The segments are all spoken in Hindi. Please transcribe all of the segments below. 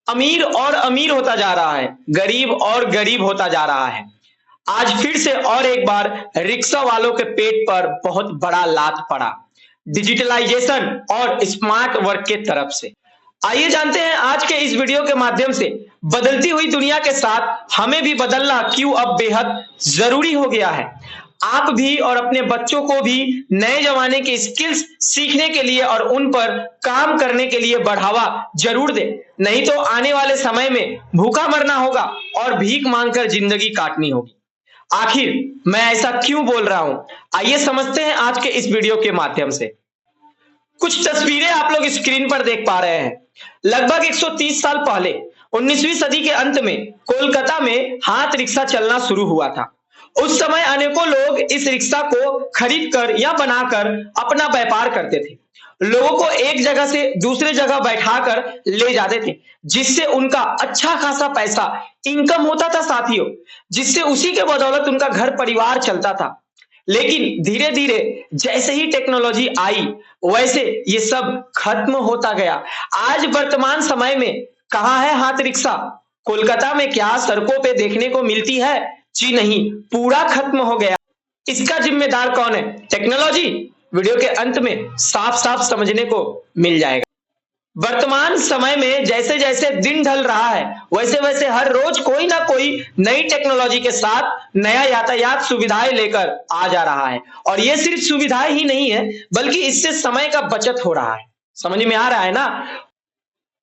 अमीर और अमीर होता जा रहा है, गरीब और गरीब होता जा रहा है। आज फिर से और एक बार रिक्शा वालों के पेट पर बहुत बड़ा लात पड़ा, डिजिटलाइजेशन और स्मार्ट वर्क के तरफ से। आइए जानते हैं आज के इस वीडियो के माध्यम से बदलती हुई दुनिया के साथ हमें भी बदलना क्यों अब बेहद जरूरी हो गया है। आप भी और अपने बच्चों को भी नए जमाने की स्किल्स सीखने के लिए और उन पर काम करने के लिए बढ़ावा जरूर दें, नहीं तो आने वाले समय में भूखा मरना होगा और भीख मांगकर जिंदगी काटनी होगी। आखिर मैं ऐसा क्यों बोल रहा हूं, आइए समझते हैं आज के इस वीडियो के माध्यम से। कुछ तस्वीरें आप लोग स्क्रीन पर देख पा रहे हैं। लगभग 130 साल पहले 19वीं सदी के अंत में कोलकाता में हाथ रिक्शा चलना शुरू हुआ था। उस समय अनेकों लोग इस रिक्शा को खरीद कर या बनाकर अपना व्यापार करते थे। लोगों को एक जगह से दूसरे जगह बैठाकर ले जाते थे, जिससे उनका अच्छा खासा पैसा इनकम होता था साथियों, जिससे उसी के बदौलत उनका घर परिवार चलता था। लेकिन धीरे धीरे जैसे ही टेक्नोलॉजी आई वैसे ये सब खत्म होता गया। आज वर्तमान समय में कहाँ है हाथ रिक्शा? कोलकाता में क्या सड़कों पे देखने को मिलती है? जी नहीं, पूरा खत्म हो गया। इसका जिम्मेदार कौन है? टेक्नोलॉजी? वीडियो के अंत में साफ साफ समझने को मिल जाएगा। वर्तमान समय में जैसे जैसे दिन ढल रहा है वैसे वैसे हर रोज कोई ना कोई नई टेक्नोलॉजी के साथ नया यातायात सुविधाएं लेकर आ जा रहा है। और ये सिर्फ सुविधाएं ही नहीं है, बल्कि इससे समय का बचत हो रहा है। समझ में आ रहा है ना?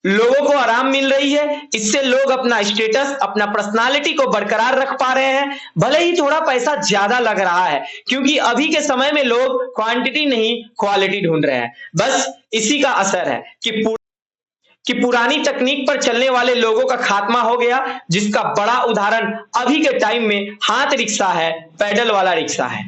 लोगों को आराम मिल रही है, इससे लोग अपना स्टेटस, अपना पर्सनालिटी को बरकरार रख पा रहे हैं। भले ही थोड़ा पैसा ज्यादा लग रहा है, क्योंकि अभी के समय में लोग क्वांटिटी नहीं क्वालिटी ढूंढ रहे हैं। बस इसी का असर है कि पुरानी तकनीक पर चलने वाले लोगों का खात्मा हो गया, जिसका बड़ा उदाहरण अभी के टाइम में हाथ रिक्शा है, पैडल वाला रिक्शा है।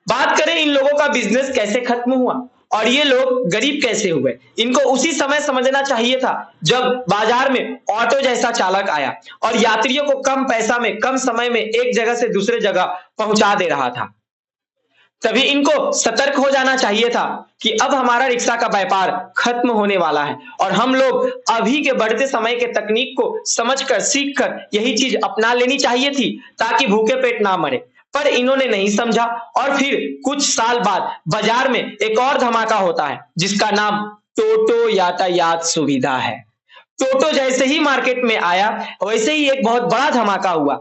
बात करें इन लोगों का बिजनेस कैसे खत्म हुआ और ये लोग गरीब कैसे हुए, इनको उसी समय समझना चाहिए था जब बाजार में ऑटो जैसा चालक आया और यात्रियों को कम पैसा में कम समय में एक जगह से दूसरे जगह पहुंचा दे रहा था। तभी इनको सतर्क हो जाना चाहिए था कि अब हमारा रिक्शा का व्यापार खत्म होने वाला है और हम लोग अभी के बढ़ते समय के तकनीक को समझकर सीखकर यही चीज अपना लेनी चाहिए थी, ताकि भूखे पेट ना मरे। पर इन्होंने नहीं समझा और फिर कुछ साल बाद बाजार में एक और धमाका होता है, जिसका नाम टोटो यातायात सुविधा है। टोटो जैसे ही मार्केट में आया वैसे ही एक बहुत बड़ा धमाका हुआ।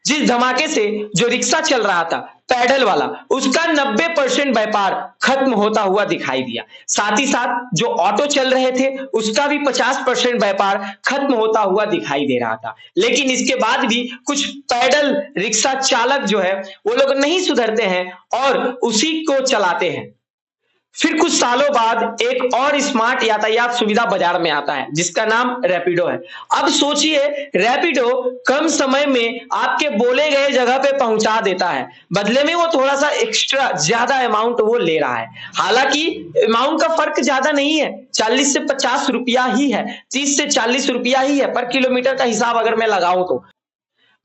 जिस धमाके से जो रिक्शा चल रहा था पैडल वाला, उसका 90% व्यापार खत्म होता हुआ दिखाई दिया। साथ ही साथ जो ऑटो चल रहे थे उसका भी 50% व्यापार खत्म होता हुआ दिखाई दे रहा था। लेकिन इसके बाद भी कुछ पैडल रिक्शा चालक जो है वो लोग नहीं सुधरते हैं और उसी को चलाते हैं। फिर कुछ सालों बाद एक और स्मार्ट यातायात सुविधा बाजार में आता है, जिसका नाम रैपिडो है। अब सोचिए, रैपिडो कम समय में आपके बोले गए जगह पे पहुंचा देता है, बदले में वो थोड़ा सा एक्स्ट्रा ज्यादा अमाउंट वो ले रहा है। हालांकि अमाउंट का फर्क ज्यादा नहीं है, 40 से 50 रुपया ही है, 30 से 40 रुपया ही है पर किलोमीटर का हिसाब अगर मैं लगाऊं तो,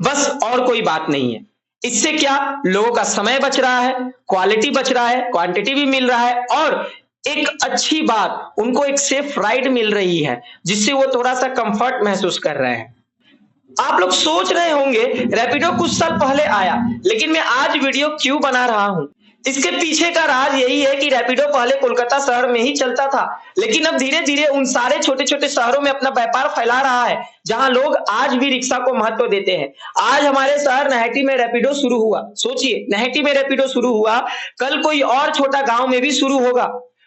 बस और कोई बात नहीं है। इससे क्या, लोगों का समय बच रहा है, क्वालिटी बच रहा है, क्वांटिटी भी मिल रहा है और एक अच्छी बात, उनको एक सेफ राइड मिल रही है, जिससे वो थोड़ा सा कंफर्ट महसूस कर रहे हैं। आप लोग सोच रहे होंगे रैपिडो कुछ साल पहले आया, लेकिन मैं आज वीडियो क्यों बना रहा हूं? इसके पीछे का राज यही है कि रैपिडो पहले कोलकाता शहर में ही चलता था, लेकिन अब धीरे धीरे उन सारे छोटे छोटे शहरों में अपना व्यापार फैला रहा है, जहां लोग आज भी रिक्शा को महत्व देते हैं। आज हमारे शहर नहटी में रैपिडो शुरू हुआ। सोचिए, नहटी में रैपिडो शुरू हुआ, कल कोई और छोटा गांव में भी शुरू होगा।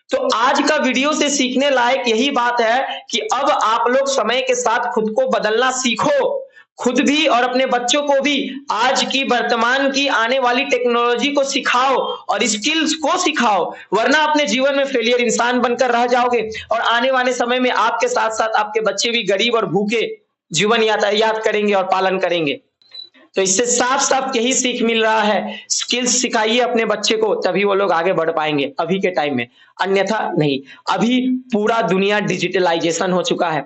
तो आज का वीडियो से सीखने लायक यही बात है कि अब आप लोग समय के साथ खुद को बदलना सीखो, खुद भी और अपने बच्चों को भी आज की वर्तमान की आने वाली टेक्नोलॉजी को सिखाओ और स्किल्स को सिखाओ, वरना अपने जीवन में फेलियर इंसान बनकर रह जाओगे और आने वाले समय में आपके साथ साथ आपके बच्चे भी गरीब और भूखे जीवन यातायात करेंगे और पालन करेंगे। तो इससे साफ साफ यही सीख मिल रहा है, स्किल्स सिखाइए अपने बच्चे को, तभी वो लोग आगे बढ़ पाएंगे अभी के टाइम में, अन्यथा नहीं। अभी पूरा दुनिया डिजिटलाइजेशन हो चुका है,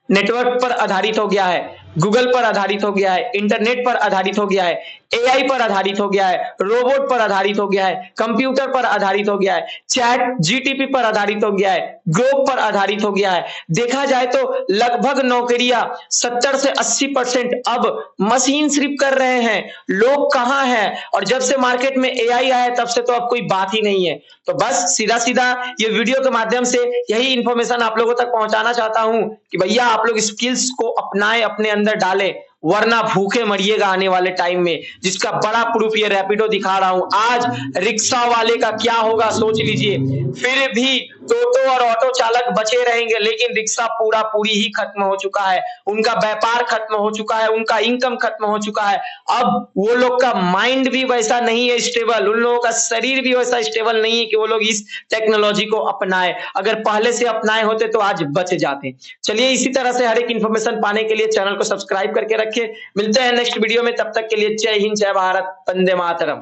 नेटवर्क पर आधारित हो गया है, गूगल पर आधारित हो गया है, इंटरनेट पर आधारित हो गया है, एआई पर आधारित हो गया है, रोबोट पर आधारित हो गया है, कंप्यूटर पर आधारित हो गया है, चैट जीटीपी पर आधारित हो गया है, ग्रोक पर आधारित हो गया है। देखा जाए तो लगभग नौकरियां 70 से 80% अब मशीन सिर्फ कर रहे हैं। लोग कहां हैं? और जब से मार्केट में एआई आया है तब से तो अब कोई बात ही नहीं है। तो बस सीधा सीधा ये वीडियो के माध्यम से यही इंफॉर्मेशन आप लोगों तक पहुंचाना चाहता हूं कि भैया आप लोग स्किल्स को अपनाएं, अपने अंदर डालें, वरना भूखे मरिएगा आने वाले टाइम में, जिसका बड़ा प्रूफ ये रैपिडो दिखा रहा हूं। आज रिक्शा वाले का क्या होगा सोच लीजिए। फिर भी टोटो और ऑटो चालक बचे रहेंगे, लेकिन रिक्शा पूरा पूरी ही खत्म हो चुका है। उनका व्यापार खत्म हो चुका है, उनका इनकम खत्म हो चुका है। अब वो लोग का माइंड भी वैसा नहीं है स्टेबल, उन लोगों का शरीर भी वैसा स्टेबल नहीं है कि वो लोग इस टेक्नोलॉजी को अपनाए। अगर पहले से अपनाए होते तो आज बच जाते। चलिए इसी तरह से हर एक इंफॉर्मेशन पाने के लिए चैनल को सब्सक्राइब करके रखिए। मिलते हैं नेक्स्ट वीडियो में, तब तक के लिए जय हिंद, जय भारत, वंदे मातरम।